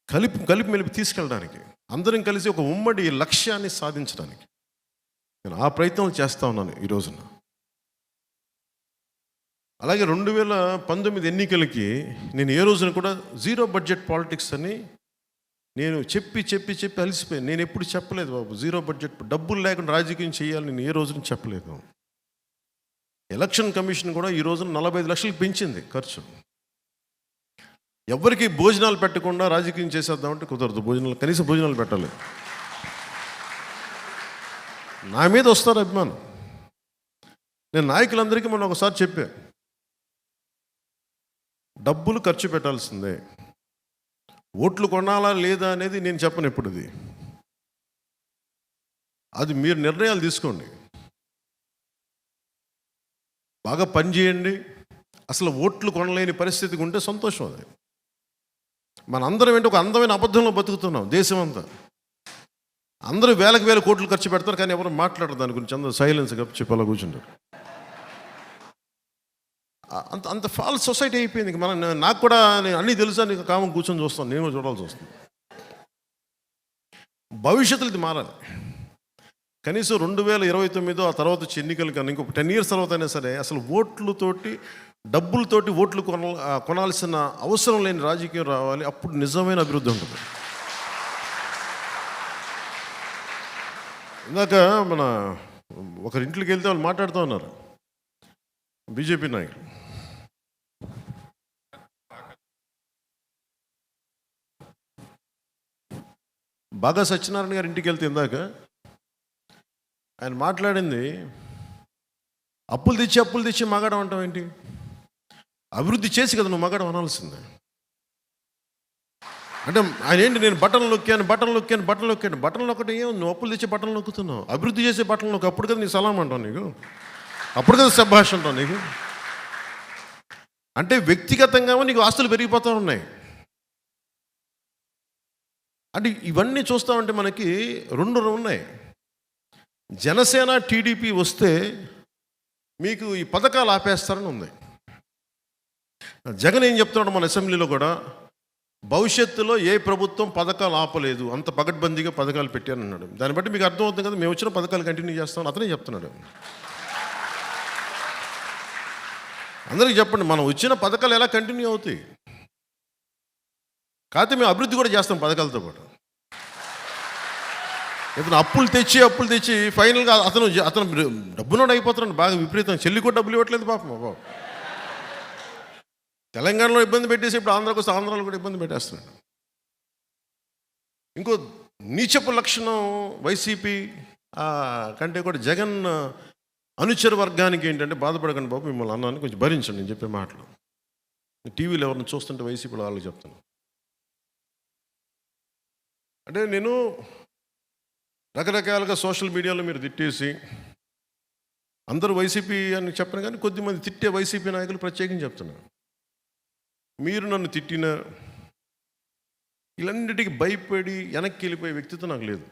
కలిపి మెలిపి తీసుకెళ్ళడానికి, అందరం కలిసి ఒక ఉమ్మడి లక్ష్యాన్ని సాధించడానికి నేను ఆ ప్రయత్నం చేస్తూ ఉన్నాను ఈ రోజున. అలాగే 2019 ఎన్నికలకి నేను ఏ రోజున కూడా జీరో బడ్జెట్ పాలిటిక్స్ అని నేను చెప్పి అలసిపోయాను. నేను ఎప్పుడు చెప్పలేదు బాబు, జీరో బడ్జెట్, డబ్బులు లేకుండా రాజకీయం చేయాలి నేను ఏ రోజున చెప్పలేదు. ఎలక్షన్ కమిషన్ కూడా ఈ రోజున 45 లక్షలకు పెంచింది ఖర్చు. ఎవరికి భోజనాలు పెట్టకుండా రాజకీయం చేసేద్దామంటే కుదరదు. కనీసం భోజనాలు పెట్టాలి. నా మీద వస్తారు అభిమానం. నేను నాయకులందరికీ మొన్న ఒకసారి చెప్పా, డబ్బులు ఖర్చు పెట్టాల్సిందే, ఓట్లు కొనాలా లేదా అనేది నేను చెప్పను. ఎప్పుడు అది మీరు నిర్ణయాలు తీసుకోండి. బాగా పని చేయండి. అసలు ఓట్లు కొనలేని పరిస్థితికి ఉంటే సంతోషం. అది మన అందరం ఏంటి, ఒక అందమైన అబద్ధంలో బతుకుతున్నాం. దేశం అంతా అందరూ వేల కోట్లు ఖర్చు పెడతారు, కానీ ఎవరు మాట్లాడరు దాని గురించి. అందరూ సైలెన్స్ చెప్పి అలా కూర్చుంటారు. అంత ఫాల్స్ సొసైటీ అయిపోయింది. నాకు కూడా అన్నీ తెలుసా, నీకు కామం కూర్చొని చూస్తాను, నేను చూడాల్సి వస్తుంది. భవిష్యత్తులో ఇది మారాలి. కనీసం 2029 ఆ తర్వాత వచ్చే ఎన్నికలు కానీ ఇంకొక 10 years తర్వాత అయినా సరే అసలు డబ్బులతోటి ఓట్లు కొనాల్సిన అవసరం లేని రాజకీయం రావాలి. అప్పుడు నిజమైన అభివృద్ధి ఉంటుంది. ఇందాక మన ఒకరింట్లోకి వెళ్తే వాళ్ళు మాట్లాడుతూ ఉన్నారు, బీజేపీ నాయకులు. బాగా సత్యనారాయణ గారి ఇంటికి వెళ్తే ఇందాక ఆయన మాట్లాడింది, అప్పులు తెచ్చి మగాడం అంటాం ఏంటి? అభివృద్ధి చేసి కదా నువ్వు మగాడం అనాల్సిందే. అంటే ఆయన ఏంటి, నేను బటన్లు నొక్కాను ఒకటి ఏం, నువ్వు అప్పులు తెచ్చి బటన్లు నొక్కుతున్నావు. అభివృద్ధి చేసే బటన్లు నొక్కు, అప్పుడు కదా నీ సలాం అంటావు, నీకు అప్పుడు కదా శభాష్ అంటావు నీకు. అంటే వ్యక్తిగతంగా నీకు ఆస్తులు పెరిగిపోతూ ఉన్నాయి. అంటే ఇవన్నీ చూస్తామంటే మనకి 2 ఉన్నాయి. జనసేన టీడీపీ వస్తే మీకు ఈ పథకాలు ఆపేస్తారని ఉంది. జగన్ ఏం చెప్తున్నాడు మన అసెంబ్లీలో కూడా, భవిష్యత్తులో ఏ ప్రభుత్వం పథకాలు ఆపలేదు, అంత పగడ్బందీగా పథకాలు పెట్టాను అన్నాడు. దాన్ని బట్టి మీకు అర్థమవుతుంది కదా, మేము వచ్చిన పథకాలు కంటిన్యూ చేస్తామని అతనే చెప్తున్నాడు. అందరికీ చెప్పండి, మనం వచ్చిన పథకాలు ఎలా కంటిన్యూ అవుతాయి. కాకపోతే మేము అభివృద్ధి కూడా చేస్తాం పథకాలతో పాటు. ఇప్పుడు అప్పులు తెచ్చి ఫైనల్గా అతను డబ్బునోడు అయిపోతున్నాడు బాగా విపరీతం. చెల్లి కూడా డబ్బులు ఇవ్వట్లేదు పాపం. బాబు తెలంగాణలో ఇబ్బంది పెట్టేసి ఇప్పుడు ఆంధ్రాకు వస్తే ఆంధ్రాలో కూడా ఇబ్బంది పెట్టేస్తున్నాడు. ఇంకో నీచపు లక్షణం వైసీపీ కంటే కూడా జగన్ అనుచర వర్గానికి ఏంటంటే, బాధపడకండి బాబు, మిమ్మల్ని అన్నాను, కొంచెం భరించండి నేను చెప్పే మాటలు. టీవీలో ఎవరిని చూస్తుంటే వైసీపీలో వాళ్ళకి చెప్తాను. అంటే నేను రకరకాలుగా సోషల్ మీడియాలో మీరు తిట్టేసి, అందరూ వైసీపీ అని చెప్పను కానీ కొద్దిమంది తిట్టే వైసీపీ నాయకులు ప్రత్యేకంగా చెప్తున్నారు. మీరు నన్ను తిట్టిన ఇలాంటికి భయపడి వెనక్కి వెళ్ళిపోయే వ్యక్తిత్వం నాకు లేదు.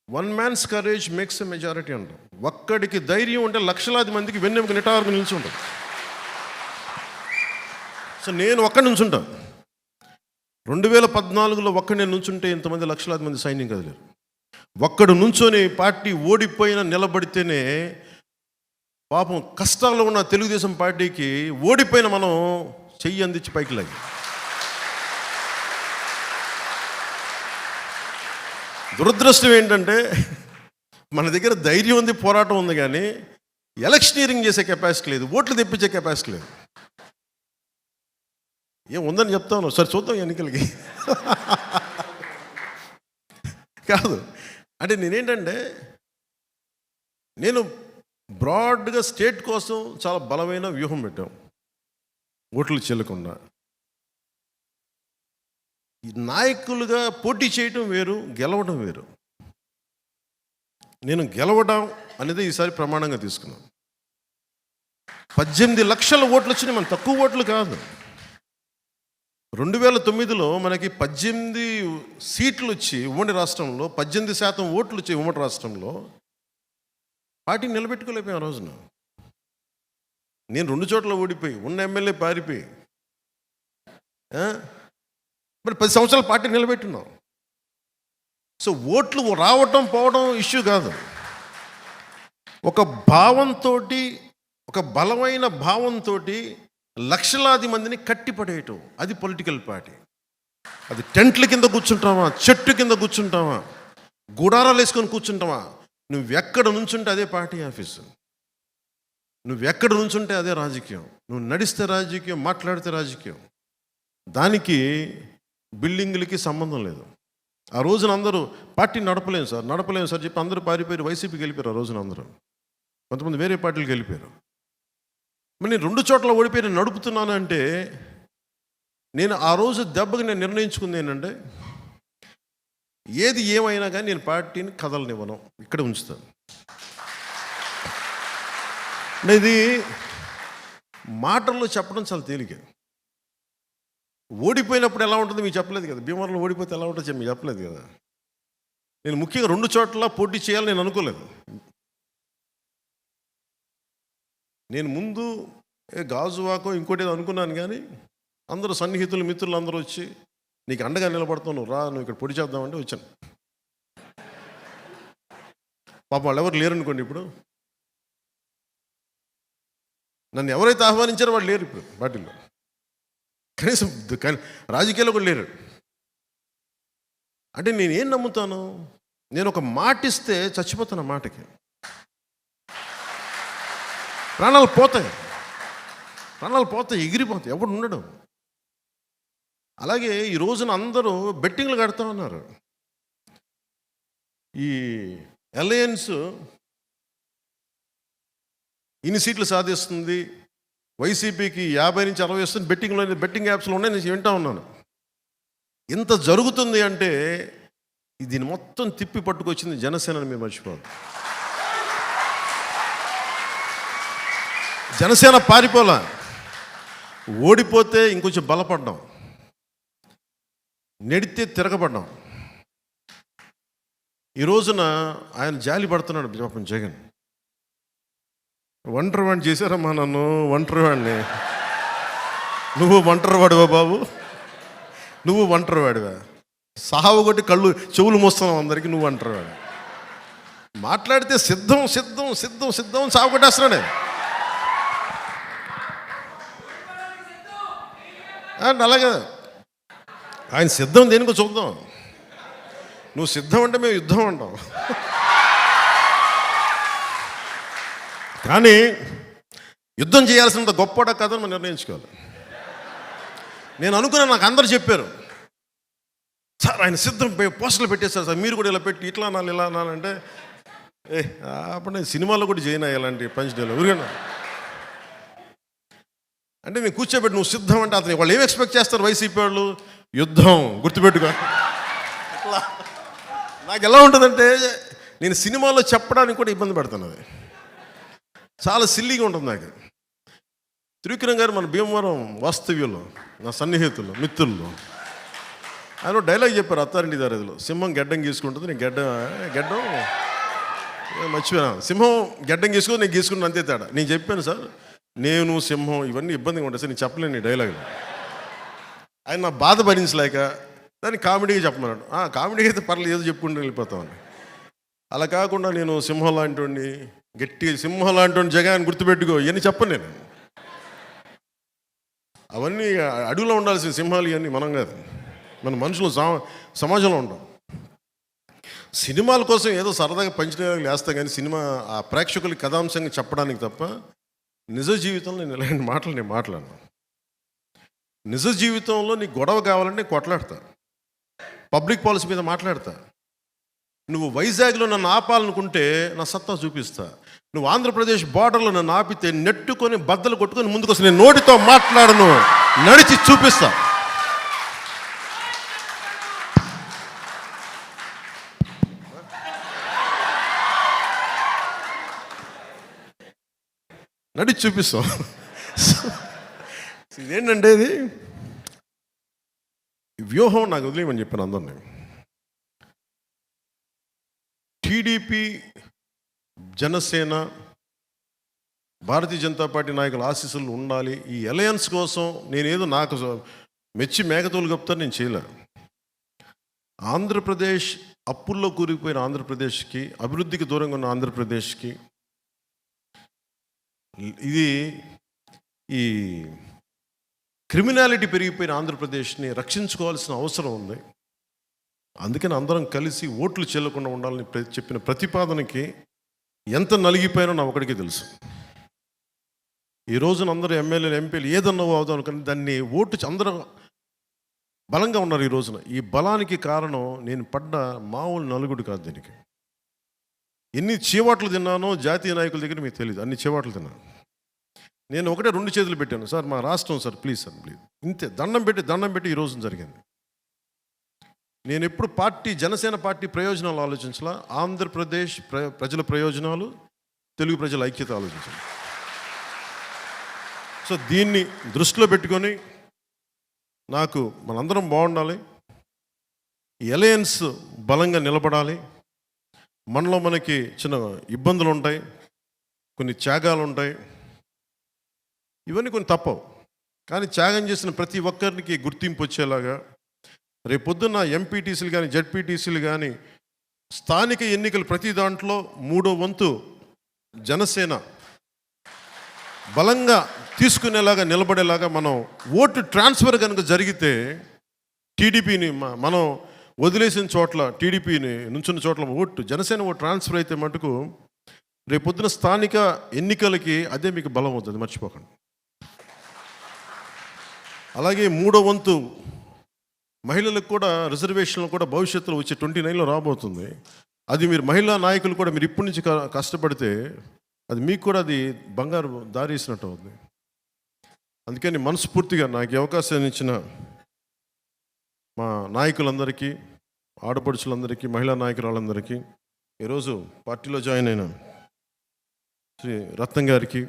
One man's courage makes a majority అంటాం. ఒక్కడికి ధైర్యం ఉంటే లక్షలాది మందికి వెన్నెముక నిటారుగా నిల్చుంటాం. సో నేను ఒక్కడి నుంచుంటాను. 2014లో ఒక్కడే నుంచుంటే ఇంతమంది లక్షలాది మంది సైన్యం కదిలేరు. ఒక్కడు నుంచొని పార్టీ ఓడిపోయినా నిలబడితేనే పాపం కష్టాల్లో ఉన్న తెలుగుదేశం పార్టీకి ఓడిపోయిన మనం చెయ్యి అందించి పైకి లాగి. దురదృష్టం ఏంటంటే మన దగ్గర ధైర్యం ఉంది, పోరాటం ఉంది, కానీ ఎలక్షనీరింగ్ చేసే కెపాసిటీ లేదు, ఓట్లు తెప్పించే కెపాసిటీ లేదు. ఏం ఉందని చెప్తాను, సరే చూద్దాం ఎన్నికలకి. కాదు అంటే నేనేంటంటే, నేను బ్రాడ్గా స్టేట్ కోసం చాలా బలమైన వ్యూహం పెట్టాం. ఓట్లు చెల్లకుండా నాయకులుగా పోటీ చేయటం వేరు, గెలవడం వేరు. నేను గెలవడం అనేది ఈసారి ప్రమాణంగా తీసుకున్నాను. 18 లక్షల ఓట్లు వచ్చినాయి, మన తక్కువ ఓట్లు కాదు. 2009లో మనకి 18 సీట్లు వచ్చి ఉమ్మడి రాష్ట్రంలో 18% ఓట్లు వచ్చి ఉమ్మడి రాష్ట్రంలో పార్టీని నిలబెట్టుకోలేకపోయాం. ఆ రోజున నేను 2 చోట్ల ఓడిపోయి, ఉన్న ఎమ్మెల్యే పారిపోయి, మరి 10 సంవత్సరాల పార్టీ నిలబెట్టున్నాం. సో ఓట్లు రావటం పోవడం ఇష్యూ కాదు. ఒక భావంతో, ఒక బలమైన భావంతో లక్షలాది మందిని కట్టిపడేయటం, అది పొలిటికల్ పార్టీ. అది టెంట్ల కింద కూర్చుంటావా, చెట్టు కింద కూర్చుంటావా, గుడారాలు వేసుకొని కూర్చుంటావా, నువ్వెక్కడ నుంచుంటే అదే పార్టీ ఆఫీసు, నువ్వెక్కడ నుంచుంటే అదే రాజకీయం. నువ్వు నడిస్తే రాజకీయం, మాట్లాడితే రాజకీయం. దానికి బిల్డింగులకి సంబంధం లేదు. ఆ రోజున అందరూ పార్టీ నడపలేము సార్ చెప్పి అందరూ పారిపోయారు, వైసీపీకి వెళ్ళిపోయారు. ఆ రోజున అందరూ, కొంతమంది వేరే పార్టీలకు వెళ్ళిపోయారు. మరి నేను 2 చోట్ల ఓడిపోయి నేను నడుపుతున్నాను అంటే, నేను ఆ రోజు దెబ్బకి నేను నిర్ణయించుకుంది ఏంటంటే, ఏది ఏమైనా కానీ నేను పార్టీని కదలనివ్వను, ఇక్కడే ఉంచుతాను. ఇది మాటల్లో చెప్పడం చాలా తేలిక. ఓడిపోయినప్పుడు ఎలా ఉంటుందో మీకు చెప్పలేదు కదా, భీమవరంలో ఓడిపోతే ఎలా ఉంటుందో మీకు చెప్పలేదు కదా. నేను ముఖ్యంగా 2 చోట్ల పోటీ చేయాలని నేను అనుకోలేదు. నేను ముందు గాజువాకో ఇంకోటి ఏదో అనుకున్నాను, కానీ అందరూ సన్నిహితులు, మిత్రులు అందరూ వచ్చి నీకు అండగా నిలబడతావు, నువ్వు రా, నువ్వు ఇక్కడ పొడి చేద్దామంటే వచ్చాను. పాపం వాళ్ళు ఎవరు లేరనుకోండి, ఇప్పుడు నన్ను ఎవరైతే ఆహ్వానించారో వాళ్ళు లేరు ఇప్పుడు పార్టీలో, కనీసం రాజకీయాల్లో కూడా లేరు. అంటే నేనేం నమ్ముతాను, నేను ఒక మాట ఇస్తే చచ్చిపోతాను. ఆ మాటకి ప్రాణాలు పోతాయి, ఎగిరిపోతాయి, ఎవడు ఉండడం. అలాగే ఈ రోజున అందరూ బెట్టింగ్లు కడతా ఉన్నారు. ఈ అలయన్స్ ఇన్ని సీట్లు సాధిస్తుంది, వైసీపీకి 50 నుంచి 60 వస్తుంది, బెట్టింగ్ యాప్స్లో ఉన్నాయి. నేను వింటా ఉన్నాను. ఇంత జరుగుతుంది అంటే దీన్ని మొత్తం తిప్పి పట్టుకొచ్చింది జనసేనని మీరు మర్చిపోవాలి. జనసేన పారిపోలా, ఓడిపోతే ఇంకొంచెం బలపడ్డాం, నెడితే తిరగబడ్డాం. ఈ రోజున ఆయన జాలి పడుతున్నాడు పాపం జగన్. ఒంటరి వాడిని చేశారమ్మా నన్ను, ఒంటరి వాడిని. నువ్వు ఒంటరి వాడివా బాబు, నువ్వు ఒంటరి వాడివా? సావు కొట్టి కళ్ళు చెవులు మోస్తున్నావు అందరికీ, నువ్వు ఒంటరి వాడు. మాట్లాడితే సిద్ధం సిద్ధం సిద్ధం సిద్ధం సాగు కొట్టేస్తున్నాడే. అలాగే ఆయన సిద్ధం దేనికో చూద్దాం. నువ్వు సిద్ధం అంటే మేము యుద్ధం అంటాం. కానీ యుద్ధం చేయాల్సినంత గొప్పడా కాదని మనం నిర్ణయించుకోవాలి. నేను అనుకున్నా, నాకు అందరు చెప్పారు, సార్ ఆయన సిద్ధం పోస్టర్లు పెట్టేస్తారు సార్, మీరు కూడా ఇలా పెట్టి ఇట్లా అనాలి ఇలా అనాలంటే అప్పుడు నేను సినిమాలో కూడా చేయను ఇలాంటి పంచ్ డేలో ఊరికన్నా. అంటే నేను కూర్చోబెట్టి నువ్వు సిద్ధం అంటే అతను వాళ్ళు ఏం ఎక్స్పెక్ట్ చేస్తారు వైసీపీ వాళ్ళు? యుద్ధం, గుర్తుపెట్టుకో. ఇట్లా నాకు ఎలా ఉంటుందంటే నేను సినిమాలో చెప్పడానికి కూడా ఇబ్బంది పడతాను. అది చాలా సిల్లీగా ఉంటుంది నాకు. త్రివిక్రమ్ గారు మన భీమవరం వాస్తవ్యంలో నా సన్నిహితులు మిత్రులు ఆయన డైలాగ్ చెప్పారు అత్తారింటి దారిలో, సింహం గెడ్డం గీసుకుంటుంది, నేను గెడ్డం మర్చిపోయాను, సింహం గెడ్డం గీసుకుని నేను గీసుకున్నాను అంతే తేడా. నేను చెప్పాను సార్ నేను సింహం ఇవన్నీ ఇబ్బందిగా ఉంటాయి సార్, నేను చెప్పలేను ఈ డైలాగులు. ఆయన నా బాధ భరించలేక దాన్ని కామెడీగా చెప్పమన్నాడు. కామెడీగా అయితే పర్లేదు ఏదో చెప్పుకుంటూ వెళ్ళిపోతామని. అలా కాకుండా నేను సింహం లాంటి వాడిని, గట్టి సింహం లాంటి వాడిని, జగాన్ని గుర్తుపెట్టుకో ఇవన్నీ చెప్పను నేను. అవన్నీ అడవిలో ఉండాల్సిన సింహాలు ఇవన్నీ మనం కాదు, మన మనుషులు సమాజంలో ఉంటాం. సినిమాల కోసం ఏదో సరదాగా పంచడానికి వేస్తాం కానీ సినిమా ఆ ప్రేక్షకులకి కథాంశంగా చెప్పడానికి తప్ప నిజ జీవితంలో నేను ఇలాంటి మాటలు నేను మాట్లాడను. నిజ జీవితంలో నీకు గొడవ కావాలంటే నేను కొట్లాడతా, పబ్లిక్ పాలసీ మీద మాట్లాడతా. నువ్వు వైజాగ్లో నన్ను ఆపాలనుకుంటే నా సత్తా చూపిస్తా. నువ్వు ఆంధ్రప్రదేశ్ బార్డర్లో నన్ను ఆపితే నెట్టుకొని బద్దలు కొట్టుకొని ముందుకు వస్తే నేను నోటితో మాట్లాడను, నడిచి చూపిస్తా. నడిచి చూపిస్తాం. ఇదేంటంటే ఇది వ్యూహం నాకు వదిలేయమని చెప్పాను అందరినీ. టీడీపీ, జనసేన, భారతీయ జనతా పార్టీ నాయకుల ఆశీస్సులు ఉండాలి. ఈ అలయన్స్ కోసం నేనేదో నాకు మెచ్చి మేకతోలు కప్తాను నేను చేయలే. ఆంధ్రప్రదేశ్ అప్పుల్లో కూరుకుపోయిన ఆంధ్రప్రదేశ్కి, అభివృద్ధికి దూరంగా ఉన్న ఆంధ్రప్రదేశ్కి, ఇది ఈ క్రిమినాలిటీ పెరిగిపోయిన ఆంధ్రప్రదేశ్ని రక్షించుకోవాల్సిన అవసరం ఉంది. అందుకని అందరం కలిసి ఓట్లు చెల్లకుండా ఉండాలని చెప్పిన ప్రతిపాదనకి ఎంత నలిగిపోయినా నా ఒకడికి తెలుసు. ఈ రోజున అందరూ ఎమ్మెల్యేలు, ఎంపీలు ఏదన్నా అవుదాం అనుకుని దాన్ని ఓటు అందరూ బలంగా ఉన్నారు ఈ రోజున. ఈ బలానికి కారణం నేను పడ్డ మామూలు నలుగుడు కాదు. దీనికి ఎన్ని చీవాట్లు తిన్నానో జాతీయ నాయకుల దగ్గర మీకు తెలియదు, అన్ని చీవాట్లు తిన్నాను. నేను ఒకటే 2 చేతులు పెట్టాను, సార్ మా రాష్ట్రం సార్ ప్లీజ్ సార్ ప్లీజ్, ఇంతే దండం పెట్టి ఈ రోజున జరిగింది. నేను ఎప్పుడు జనసేన పార్టీ ప్రయోజనాలు ఆలోచించాల, ఆంధ్రప్రదేశ్ ప్రజల ప్రయోజనాలు, తెలుగు ప్రజల ఐక్యత ఆలోచించాలి. సో దీన్ని దృష్టిలో పెట్టుకొని నాకు మనందరం బాగుండాలి, ఈ అలయన్స్ బలంగా నిలబడాలి. మనలో మనకి చిన్న ఇబ్బందులు ఉంటాయి, కొన్ని త్యాగాలు ఉంటాయి, ఇవన్నీ కొన్ని తప్పవు. కానీ త్యాగం చేసిన ప్రతి ఒక్కరికి గుర్తింపు వచ్చేలాగా రేపొద్దున్న ఎంపీటీసీలు కానీ జెడ్పీటీసీలు కానీ స్థానిక ఎన్నికలు ప్రతి దాంట్లో 3వ వంతు జనసేన బలంగా తీసుకునేలాగా నిలబడేలాగా మనం ఓటు ట్రాన్స్ఫర్ కనుక జరిగితే టీడీపీని మనం వదిలేసిన చోట్ల, టీడీపీని నుంచున్న చోట్ల ఓటు జనసేన ఓటు ట్రాన్స్ఫర్ అయితే మటుకు రేపొద్దున స్థానిక ఎన్నికలకి అదే మీకు బలం అవుతుంది, మర్చిపోకండి. అలాగే 3వ వంతు మహిళలకు కూడా రిజర్వేషన్లు కూడా భవిష్యత్తులో వచ్చే 29లో రాబోతుంది. అది మీరు మహిళా నాయకులు కూడా మీరు ఇప్పటి నుంచి కష్టపడితే అది మీకు కూడా అది బంగారు దారి వేసినట్టు అవుతుంది. అందుకని మనస్ఫూర్తిగా నాకు ఈ అవకాశాన్ని ఇచ్చిన మా నాయకులందరికీ, ఆడపడుచులందరికీ, మహిళా నాయకురాలందరికీ, ఈరోజు పార్టీలో జాయిన్ అయిన శ్రీ రత్నం గారికి,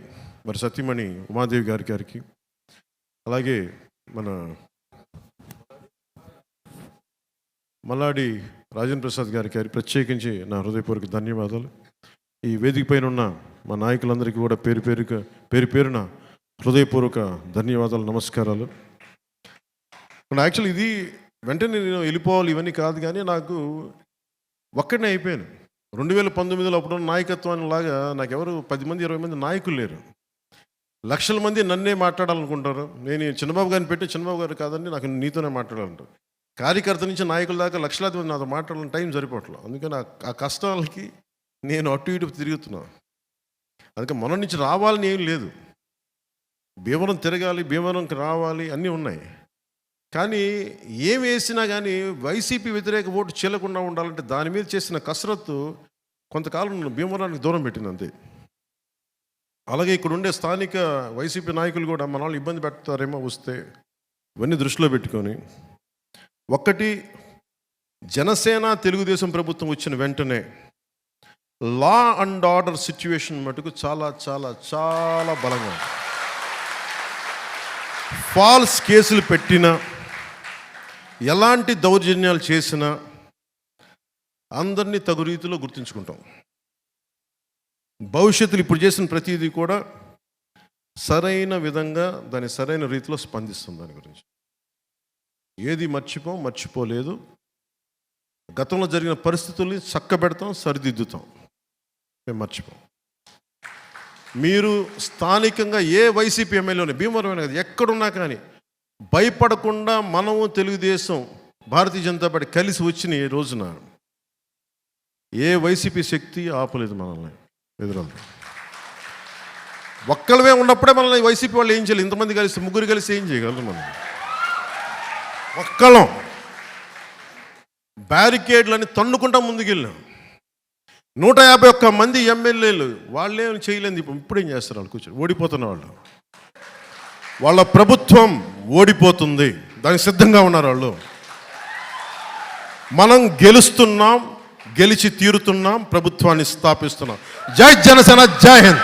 మరి సతీమణి ఉమాదేవి గారికి, అలాగే మన మల్లాడి రాజేంద్ర ప్రసాద్ గారికి ప్రత్యేకించి నా హృదయపూర్వక ధన్యవాదాలు. ఈ వేదిక పైన ఉన్న మా నాయకులందరికీ కూడా పేరు పేరున హృదయపూర్వక ధన్యవాదాలు, నమస్కారాలు. యాక్చువల్లీ ఇది వెంటనే నేను వెళ్ళిపోవాలి ఇవన్నీ కాదు, కానీ నాకు ఒక్కడనే అయిపోయాను. 2019లో అప్పుడున్న నాయకత్వాన్ని లాగా నాకు ఎవరు 10 మంది 20 మంది నాయకులు లేరు. లక్షల మంది నన్నే మాట్లాడాలనుకుంటారు. నేను చిన్నబాబు గారిని పెట్టి చిన్నబాబు గారు కాదండి నాకు నీతోనే మాట్లాడాలంటారు. కార్యకర్త నుంచి నాయకుల దాకా లక్షలాది మంది నాతో మాట్లాడాలని టైం సరిపోవట్లేదు. అందుకని ఆ కష్టాలకి నేను అటు ఇటు తిరుగుతున్నాను. అందుకే మన నుంచి రావాలని ఏం లేదు, భీమవరం తిరగాలి, భీమవరంకి రావాలి అన్నీ ఉన్నాయి. కానీ ఏం వేసినా కానీ వైసీపీ వ్యతిరేక ఓటు చీలకుండా ఉండాలంటే దాని మీద చేసిన కసరత్తు కొంతకాలం భీమవరానికి దూరం పెట్టింది అంతే. అలాగే ఇక్కడ ఉండే స్థానిక వైసీపీ నాయకులు కూడా మన వాళ్ళు ఇబ్బంది పెడతారేమో వస్తే ఇవన్నీ దృష్టిలో పెట్టుకొని, ఒక్కటి, జనసేన తెలుగుదేశం ప్రభుత్వం వచ్చిన వెంటనే లా అండ్ ఆర్డర్ సిచ్యువేషన్ మటుకు చాలా చాలా చాలా బలంగా ఉంది. ఫాల్స్ కేసులు పెట్టినా, ఎలాంటి దౌర్జన్యాలు చేసినా అందరినీ తగు రీతిలో గుర్తుంచుకుంటాం. భవిష్యత్తులో ఇప్పుడు చేసిన ప్రతిదీ కూడా సరైన విధంగా దాని సరైన రీతిలో స్పందిస్తుంది. దాని గురించి ఏది మర్చిపోలేదు. గతంలో జరిగిన పరిస్థితుల్ని చక్కబెడతాం, సరిదిద్దుతాం, మేము మర్చిపోం. మీరు స్థానికంగా ఏ వైసీపీ ఎమ్మెల్యేని, భీమవరం కదా, ఎక్కడున్నా కానీ భయపడకుండా మనము తెలుగుదేశం భారతీయ జనతా పార్టీ కలిసి వచ్చిన ఈ రోజున ఏ వైసీపీ శక్తి ఆపలేదు మనల్ని. ఎదురదు ఒక్కలవే ఉన్నప్పుడే మనల్ని వైసీపీ వాళ్ళు ఏం చేయాలి? ఇంతమంది కలిసి, ముగ్గురు కలిసి ఏం చేయగలరు? మనం ఒక్కలం బ్యారికేడ్లని తన్నుకుంటా ముందుకెళ్ళాం. 151 మంది ఎమ్మెల్యేలు వాళ్ళేం చేయలేదు. ఇప్పుడేం చేస్తారు? వాళ్ళు కూర్చొని ఓడిపోతున్న వాళ్ళు, వాళ్ళ ప్రభుత్వం ఓడిపోతుంది, దానికి సిద్ధంగా ఉన్నారు వాళ్ళు. మనం గెలుస్తున్నాం, గెలిచి తీరుతున్నాం, ప్రభుత్వాన్ని స్థాపిస్తున్నాం. జై జనసేన, జై హింద్.